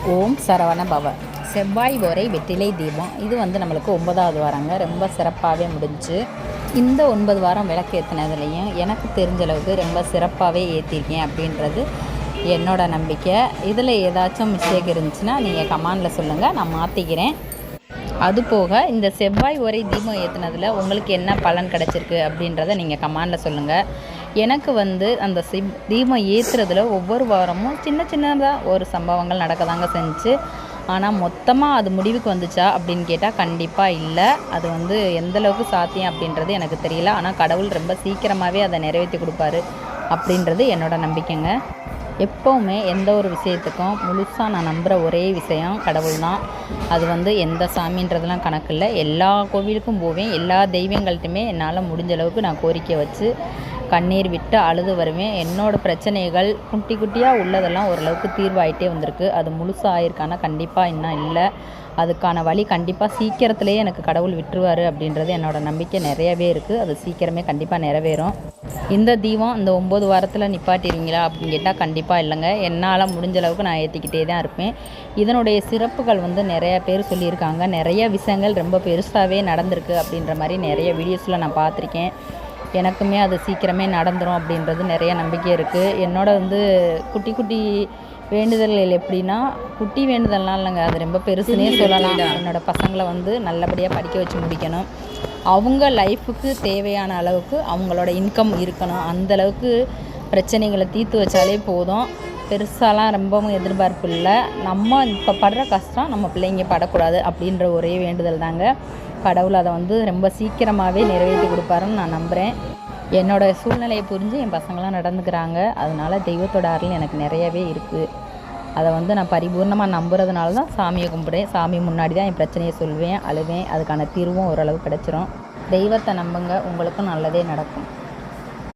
ஓம் சரவண பவ. செவ்வாய் ஓரை வெற்றிலை தீபம் இது நம்மளுக்கு 9வது வாரங்க. ரொம்ப சிறப்பாகவே முடிஞ்சு. இந்த 9 வாரம் விளக்கு ஏற்றினதுலேயும் எனக்கு தெரிஞ்ச அளவுக்கு ரொம்ப சிறப்பாகவே ஏற்றிருக்கேன் அப்படின்றது என்னோட நம்பிக்கை. இதில் ஏதாச்சும் மிஸ்டேக் இருந்துச்சுன்னா நீங்கள் கமெண்டில் சொல்லுங்கள், நான் மாற்றிக்கிறேன். அதுபோக இந்த செவ்வாய் ஓரை தீபம் ஏற்றுனதில் உங்களுக்கு என்ன பலன் கிடச்சிருக்கு அப்படின்றத நீங்கள் கமெண்டில் சொல்லுங்கள். எனக்கு அந்த தீபம் ஏற்றுறதுல ஒவ்வொரு வாரமும் சின்ன சின்னதாக ஒரு சம்பவங்கள் நடக்கதாங்க செஞ்சு. ஆனால் மொத்தமாக அது முடிவுக்கு வந்துச்சா அப்படின்னு கேட்டால் கண்டிப்பாக இல்லை. அது எந்தளவுக்கு சாத்தியம் அப்படின்றது எனக்கு தெரியல. ஆனால் கடவுள் ரொம்ப சீக்கிரமாகவே அதை நிறைவேற்றி கொடுப்பாரு அப்படின்றது என்னோடய நம்பிக்கைங்க. எப்போவுமே எந்த ஒரு விஷயத்துக்கும் முழுசாக நான் நம்புகிற ஒரே விஷயம் கடவுள் தான். அது எந்த சாமின்றதெல்லாம் கணக்கு இல்லை. எல்லா கோவிலுக்கும் போவேன். எல்லா தெய்வங்கள்ட்டுமே என்னால் முடிஞ்ச அளவுக்கு நான் கோரிக்கை வச்சு கண்ணீர் விட்டு அழுது வருவேன். என்னோடய பிரச்சனைகள் குட்டி குட்டியாக உள்ளதெல்லாம் ஓரளவுக்கு தீர்வாயிட்டே வந்திருக்கு. அது முழுசாக ஆயிருக்கானா கண்டிப்பாக இன்னும் இல்லை. அதுக்கான வழி கண்டிப்பாக சீக்கிரத்துலேயே எனக்கு கடவுள் விட்டுருவார் அப்படின்றது என்னோடய நம்பிக்கை நிறையவே இருக்குது. அது சீக்கிரமே கண்டிப்பாக நிறைவேறும். இந்த தீபம் இந்த 9 வாரத்தில் நிப்பாட்டிடுவீங்களா அப்படின்னு கேட்டால் கண்டிப்பாக இல்லைங்க. என்னால் முடிஞ்ச அளவுக்கு நான் ஏற்றிக்கிட்டே தான் இருப்பேன். இதனுடைய சிறப்புகள் நிறையா பேர் சொல்லியிருக்காங்க. நிறைய விஷயங்கள் ரொம்ப பெருசாகவே நடந்திருக்கு அப்படின்ற மாதிரி நிறைய வீடியோஸில் நான் பார்த்துருக்கேன். எனக்குமே அது சீக்கிரமே நடந்துடும் அப்படின்றது நிறைய நம்பிக்கை இருக்குது. என்னோட குட்டி குட்டி வேண்டுதல்கள் எப்படின்னா, குட்டி வேண்டுதல்லாம் இல்லைங்க, அது ரொம்ப பெருசுனே சொல்லலாம். என்னோடய பசங்களை நல்லபடியாக படிக்க வச்சு முடிக்கணும். அவங்க லைஃபுக்கு தேவையான அளவுக்கு அவங்களோட இன்கம் இருக்கணும். அந்தளவுக்கு பிரச்சனைகளை தீர்த்து வச்சாலே போதும். பெருசாலாம் ரொம்பவும் எதிர்பார்ப்பு இல்லை. நம்ம இப்போ படுற கஷ்டம் நம்ம பிள்ளைங்க படக்கூடாது அப்படின்ற ஒரே வேண்டுதல் தாங்க. கடவுள் அதை ரொம்ப சீக்கிரமாகவே நிறைவேற்றி கொடுப்பாருன்னு நான் நம்புகிறேன். என்னோடய சூழ்நிலையை புரிஞ்சு என் பசங்களாம் நடந்துக்கிறாங்க. அதனால் தெய்வத்தோட அருள் எனக்கு நிறையவே இருக்குது. அதை நான் பரிபூர்ணமாக நம்புறதுனால தான் சாமியை கும்பிட்றேன். சாமி முன்னாடி தான் என் பிரச்சனையை சொல்வேன், அழுவேன். அதுக்கான தீர்வும் ஓரளவு கிடச்சிரும். தெய்வத்தை நம்புங்க, உங்களுக்கும் நல்லதே நடக்கும்.